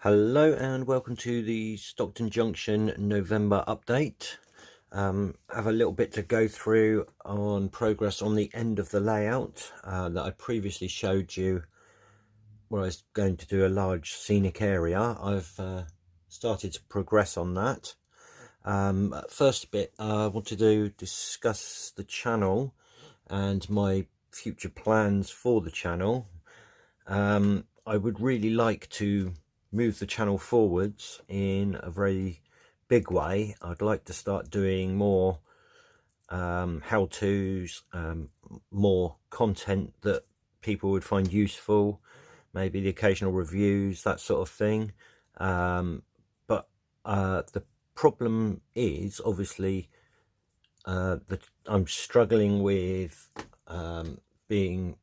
Hello and welcome to the Stockton Junction November update. Have a little bit to go through on progress on the end of the layout that I previously showed you, where I was going to do a large scenic area. I've started to progress on that. First bit, I want to discuss the channel and my future plans for the channel. I would really like to move the channel forwards in a very big way. I'd like to start doing more how-tos, more content that people would find useful, maybe the occasional reviews, that sort of thing. But the problem is obviously that I'm struggling with being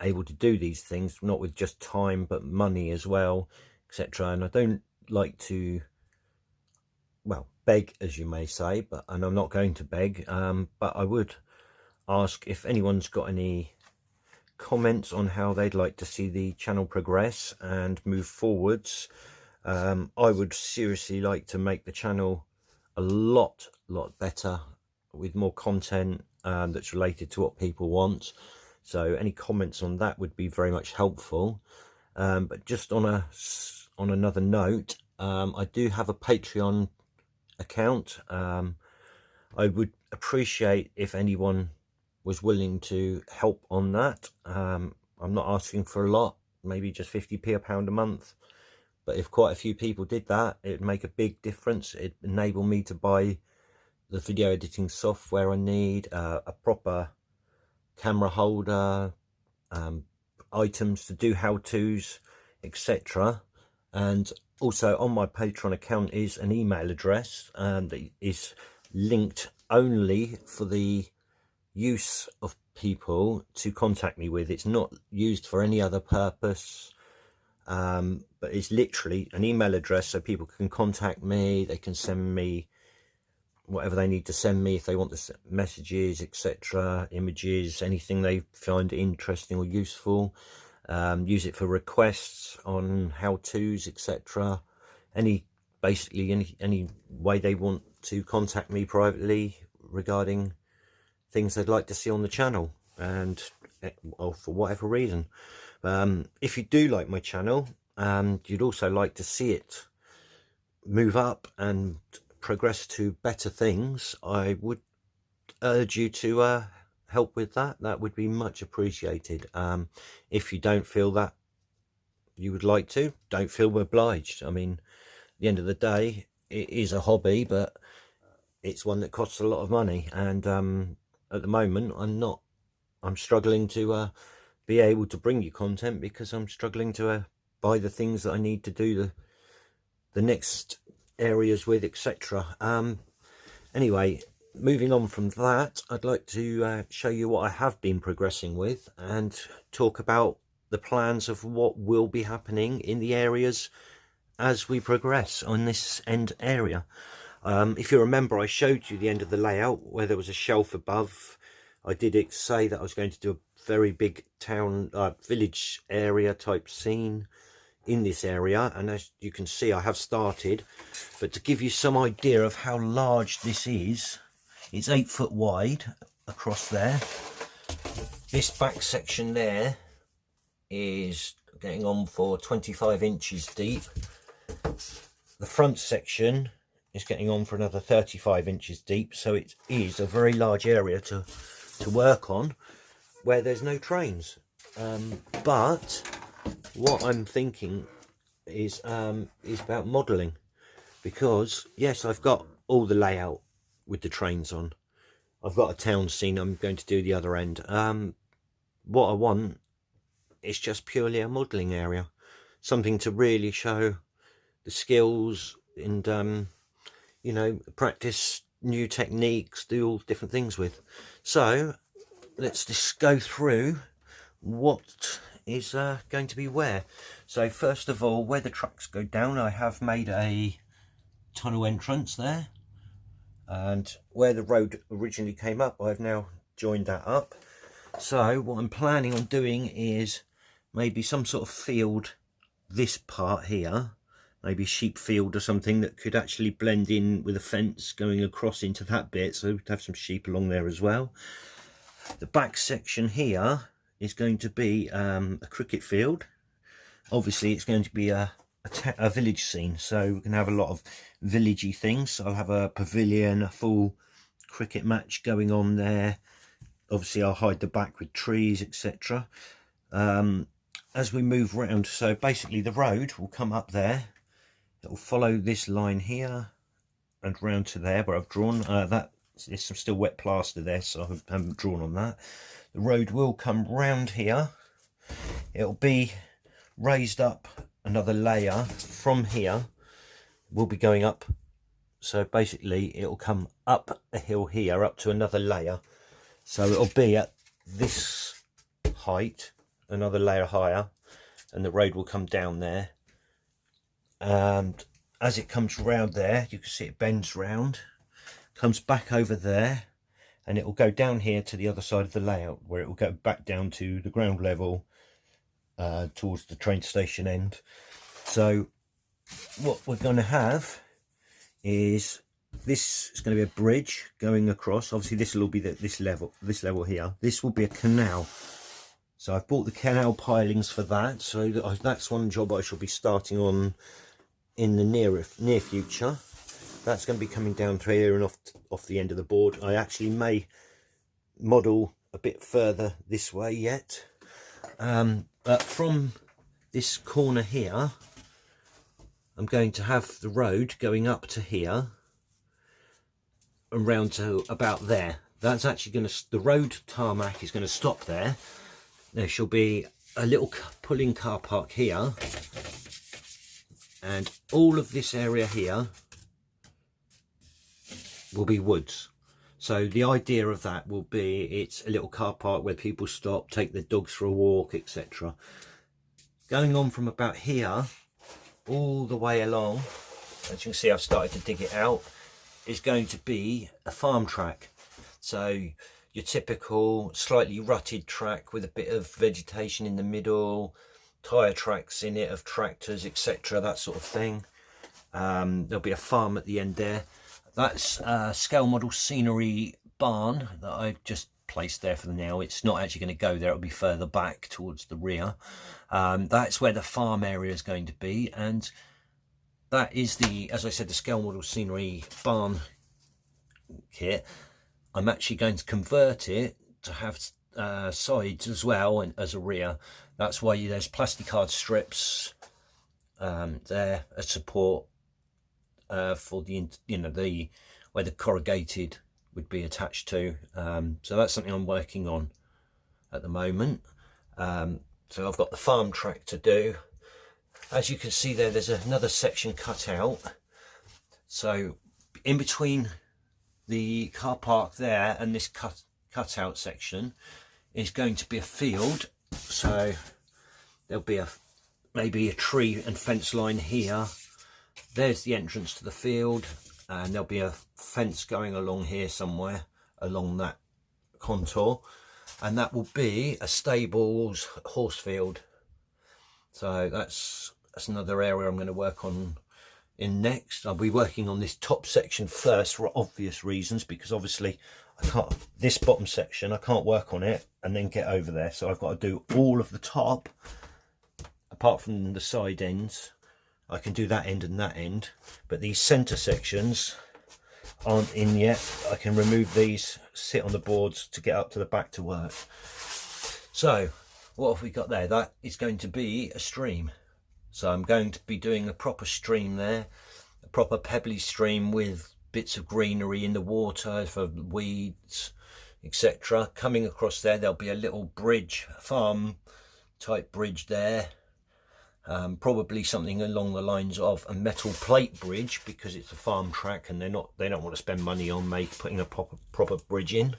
able to do these things, not with just time but money as well, etc. And I don't like to, well, beg, as you may say, and I'm not going to beg, but I would ask if anyone's got any comments on how they'd like to see the channel progress and move forwards. I would seriously like to make the channel a lot better with more content that's related to what people want. So any comments on that would be very much helpful. But just on another note, I do have a Patreon account. I would appreciate if anyone was willing to help on that. I'm not asking for a lot, maybe just 50p a pound a month. But if quite a few people did that, it'd make a big difference. It'd enable me to buy the video editing software I need, a proper camera holder, items to do how-tos, etc. And also on my Patreon account is an email address that is linked only for the use of people to contact me with. It's not used for any other purpose, but it's literally an email address so people can contact me. They can send me whatever they need to send me, if they want the messages, etc., images, anything they find interesting or useful. Use it for requests on how-tos, etc. Basically any way they want to contact me privately regarding things they'd like to see on the channel, and or for whatever reason. If you do like my channel and you'd also like to see it move up and progress to better things, I would urge you to help with that. That would be much appreciated. If you don't feel that you would like to, don't feel obliged. I mean, at the end of the day, it is a hobby, but it's one that costs a lot of money, and at the moment I'm struggling to be able to bring you content because I'm struggling to buy the things that I need to do the next areas with, etc. Anyway, moving on from that, I'd like to show you what I have been progressing with and talk about the plans of what will be happening in the areas as we progress on this end area. If you remember, I showed you the end of the layout where there was a shelf above. I did say that I was going to do a very big town village area type scene in this area, and as you can see, I have started. But to give you some idea of how large this is, it's 8 foot wide across there. This back section there is getting on for 25 inches deep. The front section is getting on for another 35 inches deep, so it is a very large area to work on where there's no trains. But what I'm thinking is about modelling, because yes, I've got all the layout with the trains on. I've got a town scene I'm going to do the other end. What I want is just purely a modelling area, something to really show the skills and you know, practice new techniques, do all different things with. So let's just go through what is going to be where. So first of all, where the trucks go down, I have made a tunnel entrance there, and where the road originally came up, I've now joined that up. So what I'm planning on doing is maybe some sort of field, this part here, maybe sheep field or something that could actually blend in with a fence going across into that bit, so we'd have some sheep along there as well. The back section here is going to be a cricket field. Obviously it's going to be a village scene, so we can have a lot of villagey things. I'll have a pavilion, a full cricket match going on there. Obviously I'll hide the back with trees, etc. As we move around, so basically the road will come up there, it will follow this line here and round to there where I've drawn. That is some still wet plaster there, so I haven't drawn on that. The road will come round here, it'll be raised up another layer from here, we'll be going up, so basically it'll come up a hill here up to another layer, so it'll be at this height, another layer higher, and the road will come down there, and as it comes round there you can see it bends round, comes back over there, and it will go down here to the other side of the layout where it will go back down to the ground level towards the train station end. So what we're going to have is, this is going to be a bridge going across. Obviously this will be this level here. This will be a canal. So I've bought the canal pilings for that. So that's one job I shall be starting on in the near future. That's going to be coming down through here and off the end of the board. I actually may model a bit further this way yet. But from this corner here, I'm going to have the road going up to here and round to about there. That's actually going to, the road tarmac is going to stop there. There shall be a little pulling car park here, and all of this area here will be woods. So the idea of that will be, it's a little car park where people stop, take their dogs for a walk, etc. Going on from about here all the way along, as you can see I've started to dig it out, is going to be a farm track. So your typical slightly rutted track with a bit of vegetation in the middle, tyre tracks in it of tractors, etc., that sort of thing. There'll be a farm at the end there. That's a scale model scenery barn that I've just placed there for now. It's not actually going to go there, it'll be further back towards the rear. That's where the farm area is going to be, and that is the, as I said, the scale model scenery barn kit. I'm actually going to convert it to have sides as well, and as a rear. That's why there's plasticard strips there as support for the, the where the corrugated would be attached to. So that's something I'm working on at the moment. So I've got the farm track to do. As you can see there, there's another section cut out. So in between the car park there and this cut out section is going to be a field. So there'll be maybe a tree and fence line here. There's the entrance to the field, and there'll be a fence going along here somewhere along that contour, and that will be a stables horse field. So that's another area I'm going to work on in next. I'll be working on this top section first for obvious reasons, because obviously I can't, this bottom section I can't work on it and then get over there, so I've got to do all of the top apart from the side ends. I can do that end and that end, but these center sections aren't in yet. I can remove these, sit on the boards to get up to the back to work. So what have we got there? That is going to be a stream. So I'm going to be doing a proper stream there, a proper pebbly stream with bits of greenery in the water for weeds, etc. Coming across there, there'll be a little bridge, farm type bridge there. Probably something along the lines of a metal plate bridge, because it's a farm track and they don't want to spend money on putting a proper bridge in.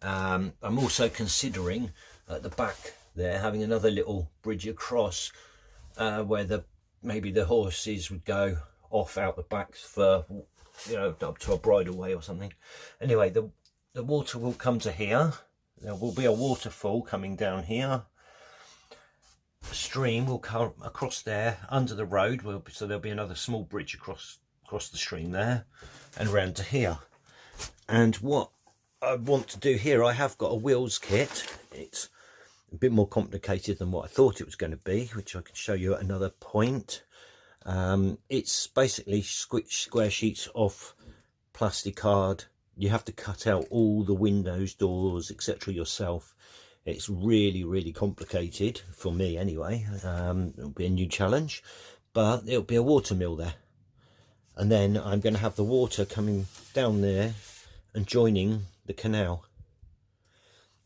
I'm also considering at the back there having another little bridge across where maybe the horses would go off out the back for, up to a bridleway or something. Anyway, the water will come to here. There will be a waterfall coming down here. stream will come across there under the road, so there'll be another small bridge across the stream there and around to here. And what I want to do here, I have got a wheels kit. It's a bit more complicated than what I thought it was going to be, which I can show you at another point. It's basically square sheets of plastic card. You have to cut out all the windows, doors, etc. yourself. It's really complicated for me anyway. It'll be a new challenge, but it'll be a water mill there, and then I'm going to have the water coming down there and joining the canal,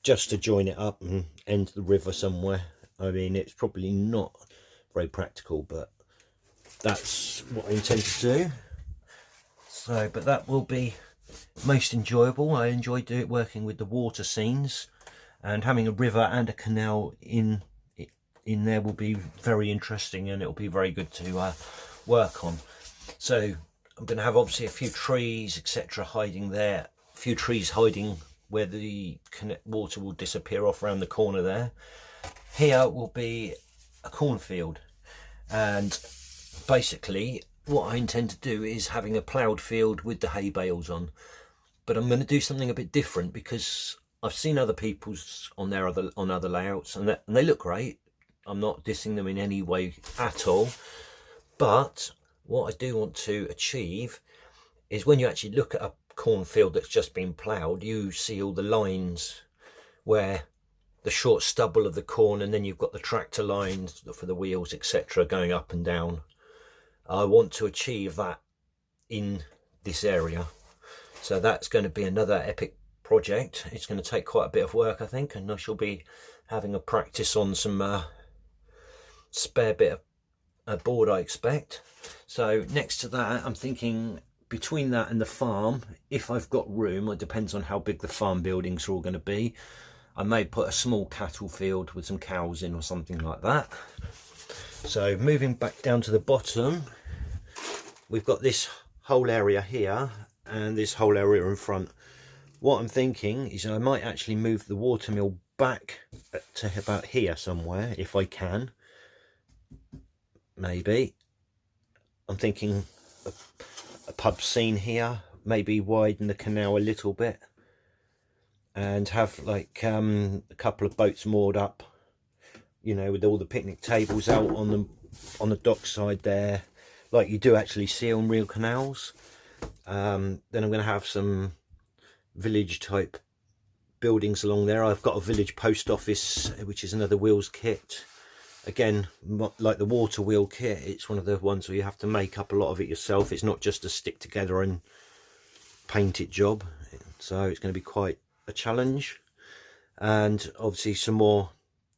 just to join it up and end the river somewhere. I mean, it's probably not very practical, but that's what I intend to do. So, but that will be most enjoyable. I enjoy working with the water scenes, and having a river and a canal in there will be very interesting, and it'll be very good to work on. So I'm going to have obviously a few trees, etc., hiding there, a few trees hiding where the water will disappear off around the corner there. Here will be a cornfield, and basically what I intend to do is having a ploughed field with the hay bales on, but I'm going to do something a bit different, because I've seen other people's on other layouts, and they look great. I'm not dissing them in any way at all, but what I do want to achieve is, when you actually look at a cornfield that's just been ploughed, you see all the lines where the short stubble of the corn, and then you've got the tractor lines for the wheels, etc., going up and down. I want to achieve that in this area, so that's going to be another epic project. It's going to take quite a bit of work, I think, and I shall be having a practice on some spare bit of board, I expect. So next to that, I'm thinking between that and the farm, if I've got room, it depends on how big the farm buildings are all going to be, I may put a small cattle field with some cows in or something like that. So moving back down to the bottom, we've got this whole area here and this whole area in front. What I'm thinking is I might actually move the water mill back to about here somewhere, if I can. Maybe. I'm thinking a pub scene here, maybe widen the canal a little bit, and have like a couple of boats moored up, you know, with all the picnic tables out on the dock side there, like you do actually see on real canals. Then I'm going to have some village type buildings along there. I've got a village post office, which is another wheels kit. Again, like the water wheel kit, it's one of the ones where you have to make up a lot of it yourself. It's not just a stick together and paint it job, so it's going to be quite a challenge. And obviously some more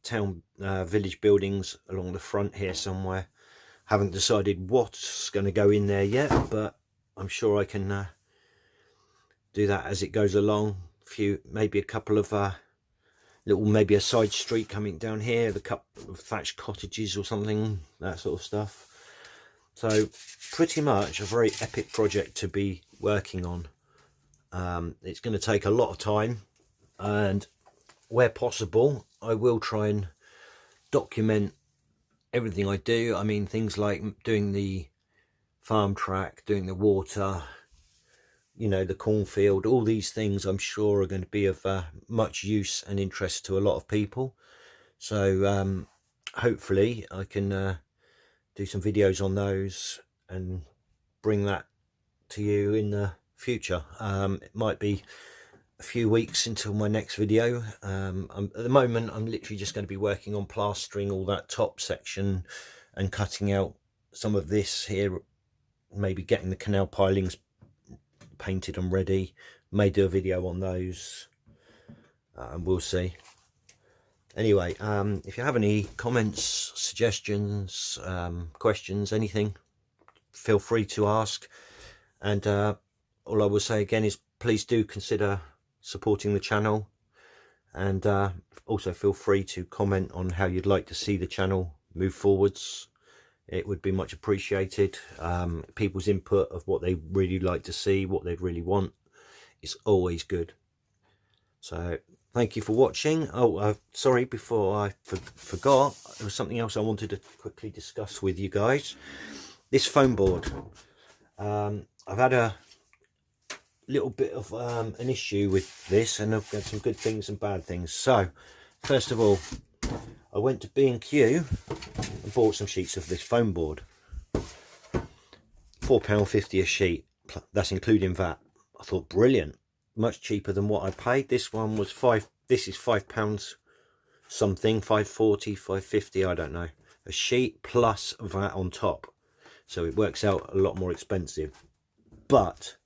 town village buildings along the front here somewhere. Haven't decided what's going to go in there yet, but I'm sure I can do that as it goes along. Maybe a couple of maybe a side street coming down here, the couple of thatched cottages or something, that sort of stuff. So pretty much a very epic project to be working on. It's going to take a lot of time, and where possible I will try and document everything I do. I mean, things like doing the farm track, doing the water, you know, the cornfield, all these things I'm sure are going to be of much use and interest to a lot of people. So hopefully I can do some videos on those and bring that to you in the future. It might be a few weeks until my next video. At the moment I'm literally just going to be working on plastering all that top section and cutting out some of this here, maybe getting the canal pilings painted and ready. May do a video on those, and we'll see. Anyway, if you have any comments, suggestions, questions, anything, feel free to ask. And all I will say again is please do consider supporting the channel, and also feel free to comment on how you'd like to see the channel move forwards. It would be much appreciated. People's input of what they really like to see, what they'd really want, is always good. So thank you for watching. Oh, sorry, before I forgot, there was something else I wanted to quickly discuss with you guys. This foam board. I've had a little bit of an issue with this, and I've got some good things and bad things. So, first of all, I went to B&Q and bought some sheets of this foam board. £4.50 a sheet, that's including VAT. I thought, brilliant, much cheaper than what I paid. This one was this is £5 something, 5.40, 5.50, I don't know, a sheet plus VAT on top, so it works out a lot more expensive. But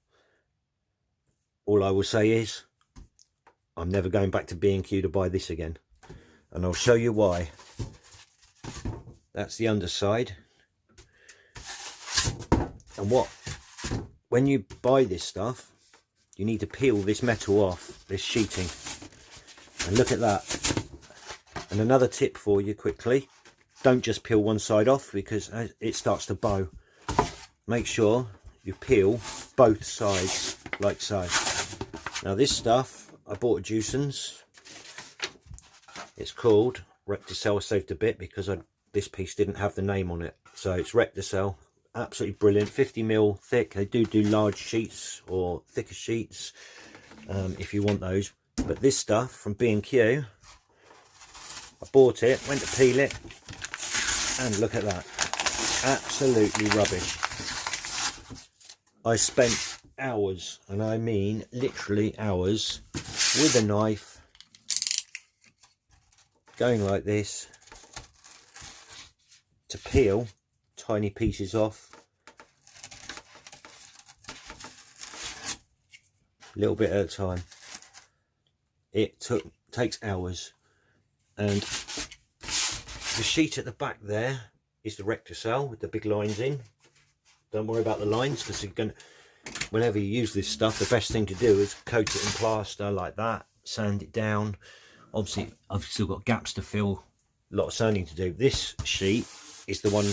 all I will say is I'm never going back to B&Q to buy this again, and I'll show you why. That's the underside. And when you buy this stuff, you need to peel this metal off, this sheeting, and look at that. And another tip for you quickly, don't just peel one side off, because it starts to bow. Make sure you peel both sides like so. Now this stuff I bought at Jewson's. It's called Recticel. I saved a bit because this piece didn't have the name on it, so it's Recticel. Absolutely brilliant, 50mm thick. They do large sheets or thicker sheets if you want those. But this stuff from B&Q, I bought it, went to peel it, and look at that, absolutely rubbish. I spent hours, and I mean literally hours, with a knife, going like this, to peel tiny pieces off, a little bit at a time. It takes hours. And the sheet at the back there is the Recticel with the big lines in. Don't worry about the lines, because you're going to, whenever you use this stuff, the best thing to do is coat it in plaster like that, sand it down. Obviously I've still got gaps to fill, a lot of sanding to do. This sheet is the one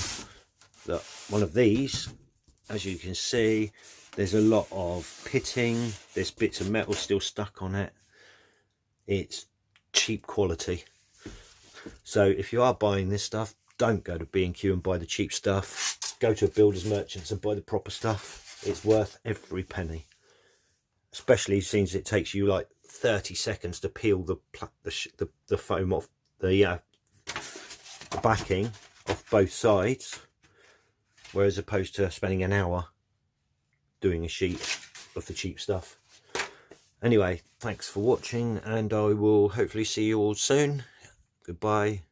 that, one of these, as you can see, there's a lot of pitting, there's bits of metal still stuck on it. It's cheap quality. So if you are buying this stuff, don't go to B&Q and buy the cheap stuff. Go to a builder's merchants and buy the proper stuff. It's worth every penny, especially since it takes you like 30 seconds to peel the foam off the backing off both sides, whereas opposed to spending an hour doing a sheet of the cheap stuff. Anyway, thanks for watching, and I will hopefully see you all soon. Goodbye.